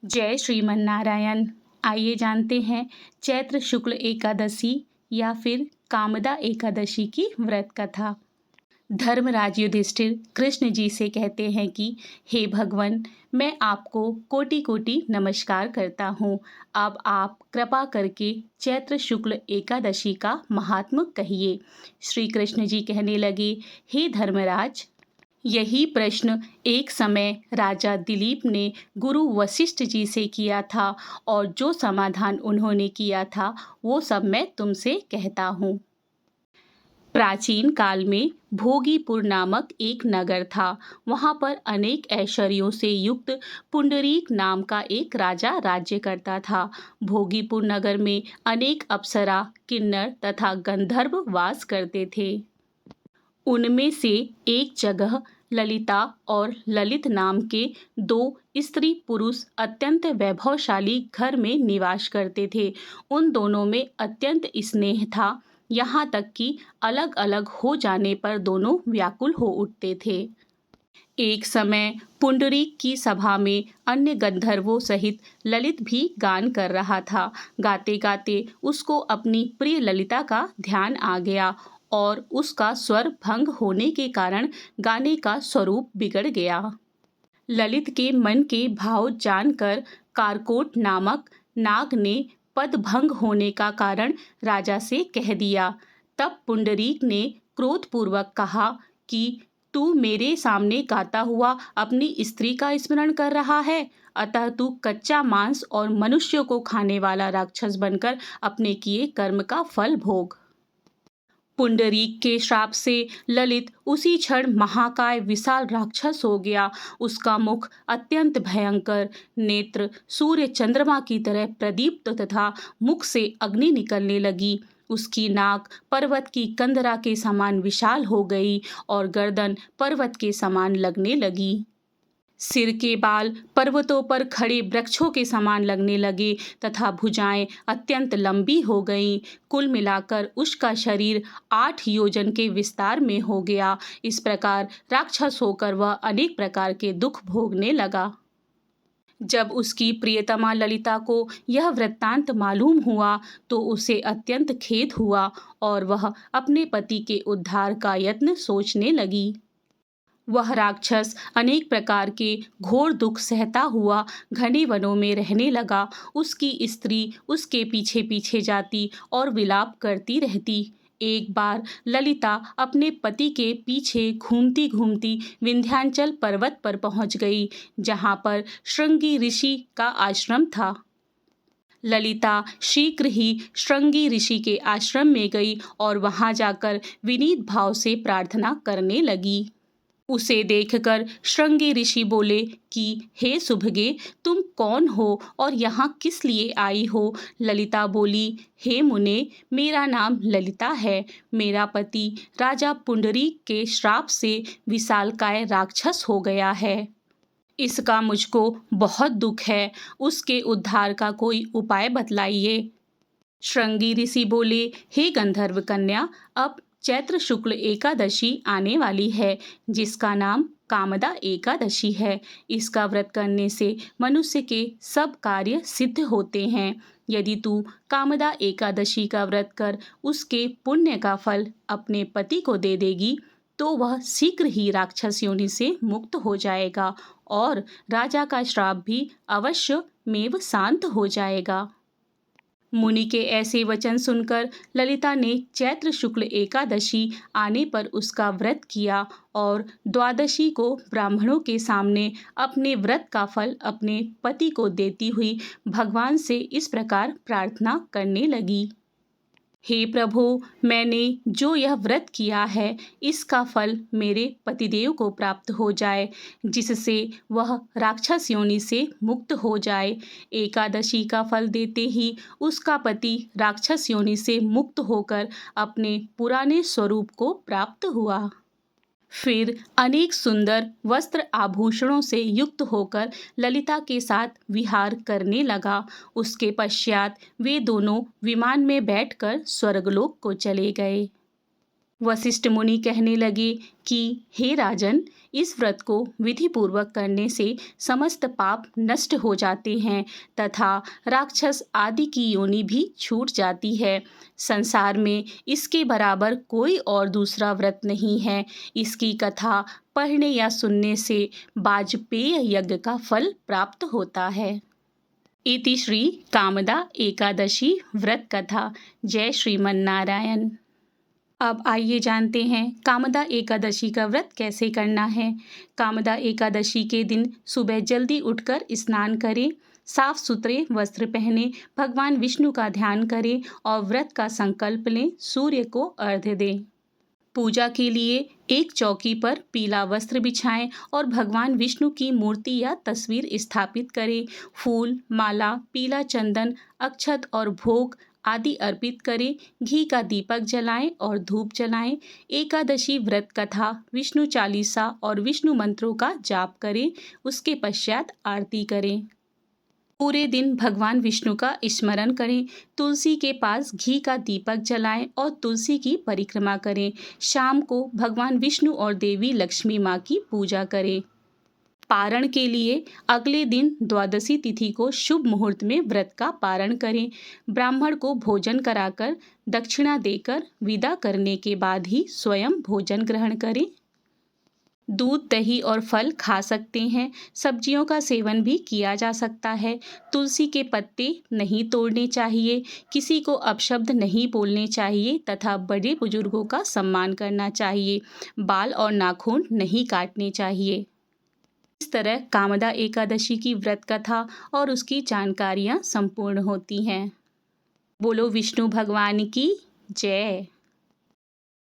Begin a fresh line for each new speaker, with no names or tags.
जय श्रीमन नारायण। आइए जानते हैं चैत्र शुक्ल एकादशी या फिर कामदा एकादशी की व्रत कथा। धर्मराज युधिष्ठिर कृष्ण जी से कहते हैं कि हे भगवान, मैं आपको कोटि कोटि नमस्कार करता हूँ। अब आप कृपा करके चैत्र शुक्ल एकादशी का महात्म्य कहिए। श्री कृष्ण जी कहने लगे, हे धर्मराज, यही प्रश्न एक समय राजा दिलीप ने गुरु वशिष्ठ जी से किया था और जो समाधान उन्होंने किया था वो सब मैं तुमसे कहता हूँ। प्राचीन काल में भोगीपुर नामक एक नगर था। वहाँ पर अनेक ऐश्वर्यों से युक्त पुंडरीक नाम का एक राजा राज्य करता था। भोगीपुर नगर में अनेक अप्सरा, किन्नर तथा गंधर्व वास करते थे। उनमें से एक जगह ललिता और ललित नाम के दो स्त्री पुरुष अत्यंत वैभवशाली घर में निवास करते थे। उन दोनों में अत्यंत स्नेह था, यहाँ तक कि अलग अलग हो जाने पर दोनों व्याकुल हो उठते थे। एक समय पुंडरीक की सभा में अन्य गंधर्वों सहित ललित भी गान कर रहा था। गाते गाते उसको अपनी प्रिय ललिता का ध्यान आ गया और उसका स्वर भंग होने के कारण गाने का स्वरूप बिगड़ गया। ललित के मन के भाव जानकर कारकोट नामक नाग ने पद भंग होने का कारण राजा से कह दिया। तब पुंडरीक ने क्रोधपूर्वक कहा कि तू मेरे सामने गाता हुआ अपनी स्त्री का स्मरण कर रहा है, अतः तू कच्चा मांस और मनुष्यों को खाने वाला राक्षस बनकर अपने किए कर्म का फल भोग। पुंडरीक के श्राप से ललित उसी क्षण महाकाय विशाल राक्षस हो गया। उसका मुख अत्यंत भयंकर, नेत्र सूर्य चंद्रमा की तरह प्रदीप्त तथा मुख से अग्नि निकलने लगी। उसकी नाक पर्वत की कंदरा के समान विशाल हो गई और गर्दन पर्वत के समान लगने लगी। सिर के बाल पर्वतों पर खड़े वृक्षों के समान लगने लगे तथा भुजाएं अत्यंत लंबी हो गईं। कुल मिलाकर उसका शरीर 8 योजन के विस्तार में हो गया। इस प्रकार राक्षस होकर वह अनेक प्रकार के दुख भोगने लगा। जब उसकी प्रियतमा ललिता को यह वृत्तांत मालूम हुआ तो उसे अत्यंत खेद हुआ और वह अपने पति के उद्धार का यत्न सोचने लगी। वह राक्षस अनेक प्रकार के घोर दुख सहता हुआ घने वनों में रहने लगा। उसकी स्त्री उसके पीछे पीछे जाती और विलाप करती रहती। एक बार ललिता अपने पति के पीछे घूमती घूमती विंध्याचल पर्वत पर पहुंच गई, जहां पर श्रृंगी ऋषि का आश्रम था। ललिता शीघ्र ही श्रृंगी ऋषि के आश्रम में गई और वहां जाकर विनीत भाव से प्रार्थना करने लगी। उसे देखकर श्रृंगी ऋषि बोले कि हे सुभगे, तुम कौन हो और यहाँ किस लिए आई हो? ललिता बोली, हे मुने, मेरा नाम ललिता है। मेरा पति राजा पुंडरीक के श्राप से विशालकाय राक्षस हो गया है। इसका मुझको बहुत दुख है। उसके उद्धार का कोई उपाय बतलाइए। श्रृंगी ऋषि बोले, हे गंधर्व कन्या, अब चैत्र शुक्ल एकादशी आने वाली है, जिसका नाम कामदा एकादशी है। इसका व्रत करने से मनुष्य के सब कार्य सिद्ध होते हैं। यदि तू कामदा एकादशी का व्रत कर उसके पुण्य का फल अपने पति को दे देगी तो वह शीघ्र ही राक्षस योनि से मुक्त हो जाएगा और राजा का श्राप भी अवश्य मेव शांत हो जाएगा। मुनि के ऐसे वचन सुनकर ललिता ने चैत्र शुक्ल एकादशी आने पर उसका व्रत किया और द्वादशी को ब्राह्मणों के सामने अपने व्रत का फल अपने पति को देती हुई भगवान से इस प्रकार प्रार्थना करने लगी। हे प्रभु, मैंने जो यह व्रत किया है इसका फल मेरे पतिदेव को प्राप्त हो जाए, जिससे वह राक्षस योनि से मुक्त हो जाए। एकादशी का फल देते ही उसका पति राक्षस योनि से मुक्त होकर अपने पुराने स्वरूप को प्राप्त हुआ। फिर अनेक सुंदर वस्त्र आभूषणों से युक्त होकर ललिता के साथ विहार करने लगा। उसके पश्चात वे दोनों विमान में बैठकर स्वर्गलोक को चले गए। वशिष्ठ मुनि कहने लगे कि हे राजन, इस व्रत को विधि पूर्वक करने से समस्त पाप नष्ट हो जाते हैं तथा राक्षस आदि की योनि भी छूट जाती है। संसार में इसके बराबर कोई और दूसरा व्रत नहीं है। इसकी कथा पढ़ने या सुनने से वाजपेय यज्ञ का फल प्राप्त होता है। इति श्री कामदा एकादशी व्रत कथा। जय श्रीमन नारायण। अब आइए जानते हैं कामदा एकादशी का व्रत कैसे करना है। कामदा एकादशी के दिन सुबह जल्दी उठकर स्नान करें, साफ सुथरे वस्त्र पहने, भगवान विष्णु का ध्यान करें और व्रत का संकल्प लें। सूर्य को अर्घ्य दें। पूजा के लिए एक चौकी पर पीला वस्त्र बिछाएं और भगवान विष्णु की मूर्ति या तस्वीर स्थापित करें। फूल, माला, पीला चंदन, अक्षत और भोग आदि अर्पित करें। घी का दीपक जलाएं और धूप जलाएं। एकादशी व्रत कथा, विष्णु चालीसा और विष्णु मंत्रों का जाप करें। उसके पश्चात आरती करें। पूरे दिन भगवान विष्णु का स्मरण करें। तुलसी के पास घी का दीपक जलाएं और तुलसी की परिक्रमा करें। शाम को भगवान विष्णु और देवी लक्ष्मी माँ की पूजा करें। पारण के लिए अगले दिन द्वादशी तिथि को शुभ मुहूर्त में व्रत का पारण करें। ब्राह्मण को भोजन कराकर दक्षिणा देकर विदा करने के बाद ही स्वयं भोजन ग्रहण करें। दूध, दही और फल खा सकते हैं। सब्जियों का सेवन भी किया जा सकता है। तुलसी के पत्ते नहीं तोड़ने चाहिए। किसी को अपशब्द नहीं बोलने चाहिए तथा बड़े बुजुर्गों का सम्मान करना चाहिए। बाल और नाखून नहीं काटने चाहिए। इस तरह कामदा एकादशी की व्रत कथा और उसकी जानकारियाँ संपूर्ण होती हैं। बोलो विष्णु भगवान की जय।